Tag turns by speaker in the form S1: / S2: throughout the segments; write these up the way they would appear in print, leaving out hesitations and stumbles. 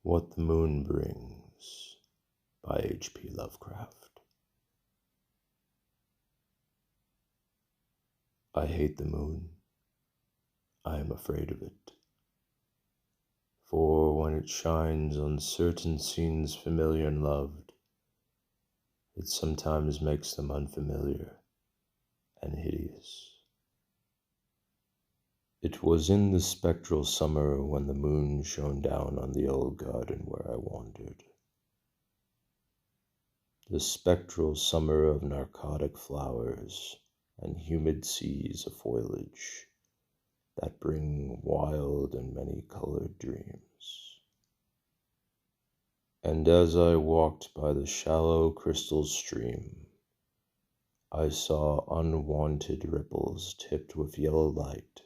S1: What the Moon Brings by H.P. Lovecraft. I hate the moon. I am afraid of it. For when it shines on certain scenes familiar and loved, it sometimes makes them unfamiliar and hideous. It was in the spectral summer when the moon shone down on the old garden where I wandered. The spectral summer of narcotic flowers and humid seas of foliage that bring wild and many-colored dreams. And as I walked by the shallow crystal stream, I saw unwanted ripples tipped with yellow light,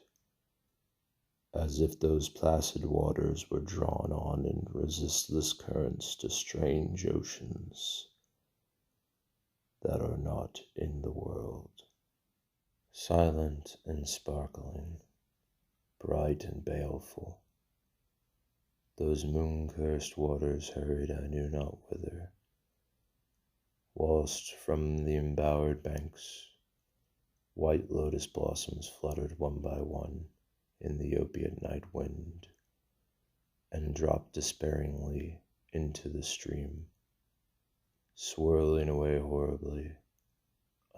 S1: as if those placid waters were drawn on in resistless currents to strange oceans that are not in the world. Silent and sparkling, bright and baleful, those moon-cursed waters hurried I knew not whither, whilst from the embowered banks white lotus blossoms fluttered one by one in the opiate night wind, and dropped despairingly into the stream, swirling away horribly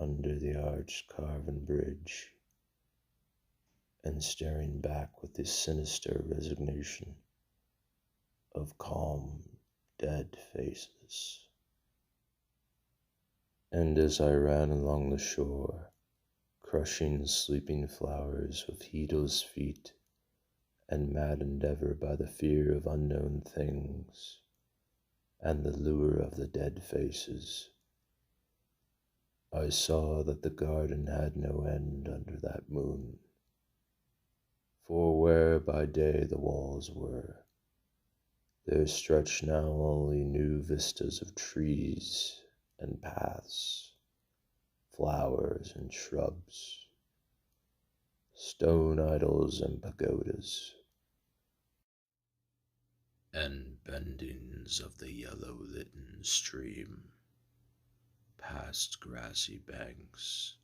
S1: under the arched carven bridge, and staring back with the sinister resignation of calm, dead faces. And as I ran along the shore, crushing sleeping flowers with heedless feet, and maddened ever by the fear of unknown things and the lure of the dead faces, I saw that the garden had no end under that moon. For where by day the walls were, there stretched now only new vistas of trees and paths, flowers and shrubs, stone idols and pagodas, and bendings of the yellow-litten stream, past grassy banks,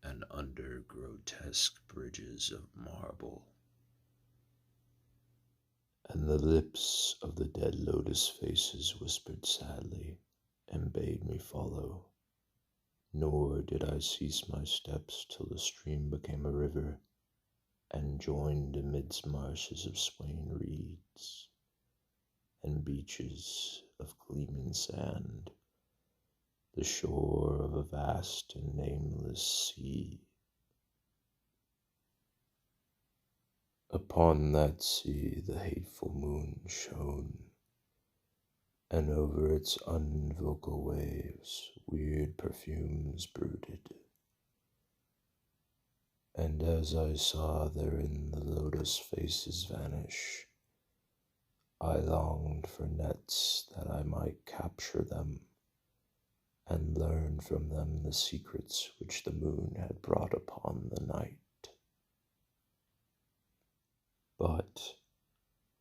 S1: and under grotesque bridges of marble. And the lips of the dead lotus faces whispered sadly and bade me follow, nor did I cease my steps till the stream became a river and joined amidst marshes of swaying reeds and beaches of gleaming sand the shore of a vast and nameless sea. Upon that sea the hateful moon shone, and over its unvocal waves weird perfumes brooded. And as I saw therein the lotus faces vanish, I longed for nets that I might capture them and learn from them the secrets which the moon had brought upon the night. But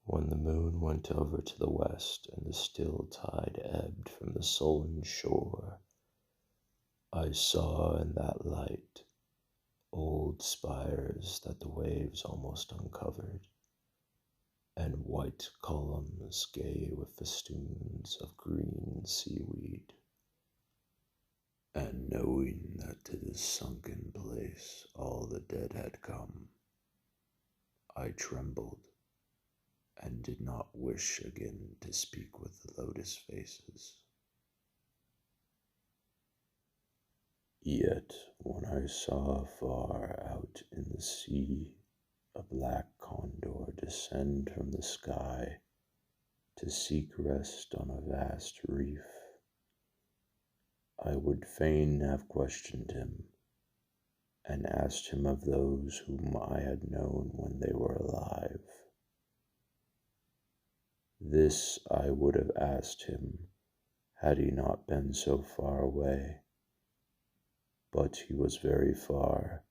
S1: when the moon went over to the west and the still tide ebbed from the sullen shore, I saw in that light old spires that the waves almost uncovered, and white columns gay with festoons of green seaweed. And knowing that to this sunken place all the dead had come, I trembled and did not wish again to speak with the lotus faces. Yet when I saw far out in the sea a black condor descend from the sky to seek rest on a vast reef, I would fain have questioned him and asked him of those whom I had known when they were alive. This I would have asked him had he not been so far away, but he was very far,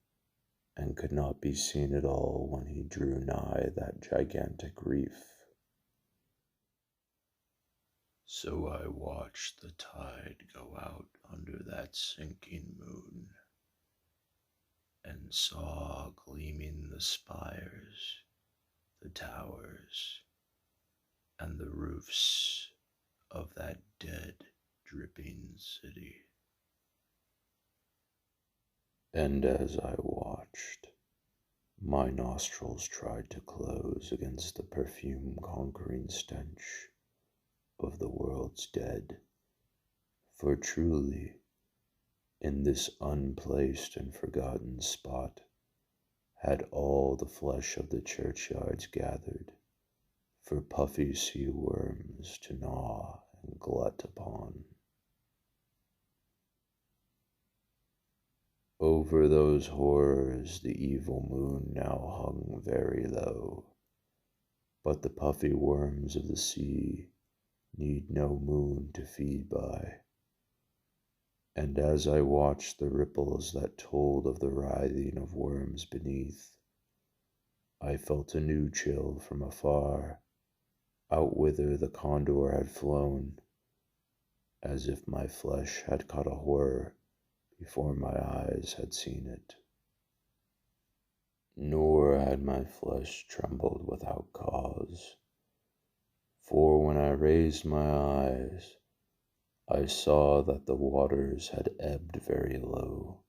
S1: and could not be seen at all when he drew nigh that gigantic reef. So I watched the tide go out under that sinking moon, and saw gleaming the spires, the towers, and the roofs of that dead, dripping city. And as I watched, my nostrils tried to close against the perfume conquering stench of the world's dead, for truly, in this unplaced and forgotten spot, had all the flesh of the churchyards gathered, for puffy sea worms to gnaw and glut upon. Over those horrors the evil moon now hung very low, but the puffy worms of the sea need no moon to feed by. And as I watched the ripples that told of the writhing of worms beneath, I felt a new chill from afar, out whither the condor had flown, as if my flesh had caught a horror before my eyes had seen it. Nor had my flesh trembled without cause, for when I raised my eyes, I saw that the waters had ebbed very low,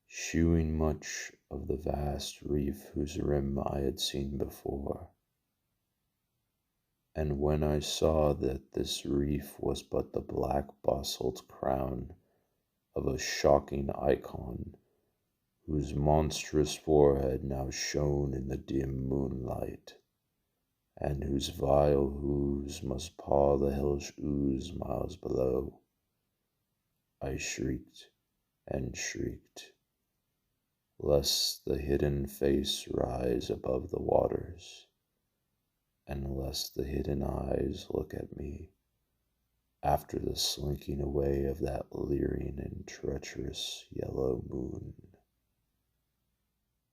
S1: shewing much of the vast reef whose rim I had seen before. And when I saw that this reef was but the black basalt crown of a shocking icon, whose monstrous forehead now shone in the dim moonlight, and whose vile hooves must paw the hellish ooze miles below, I shrieked and shrieked, lest the hidden face rise above the waters, and lest the hidden eyes look at me after the slinking away of that leering and treacherous yellow moon.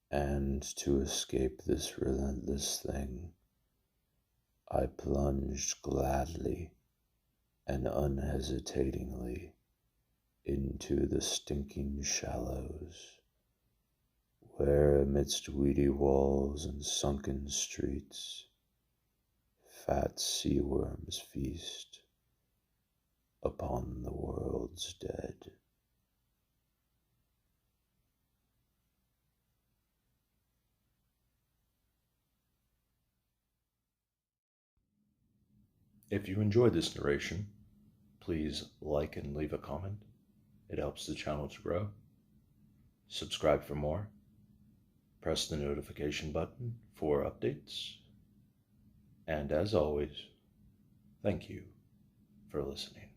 S1: And to escape this relentless thing, I plunged gladly and unhesitatingly into the stinking shallows, where amidst weedy walls and sunken streets, fat sea worms feast upon the world's dead. If you enjoyed this narration, please like and leave a comment. It helps the channel to grow. Subscribe for more. Press the notification button for updates. And as always, thank you for listening.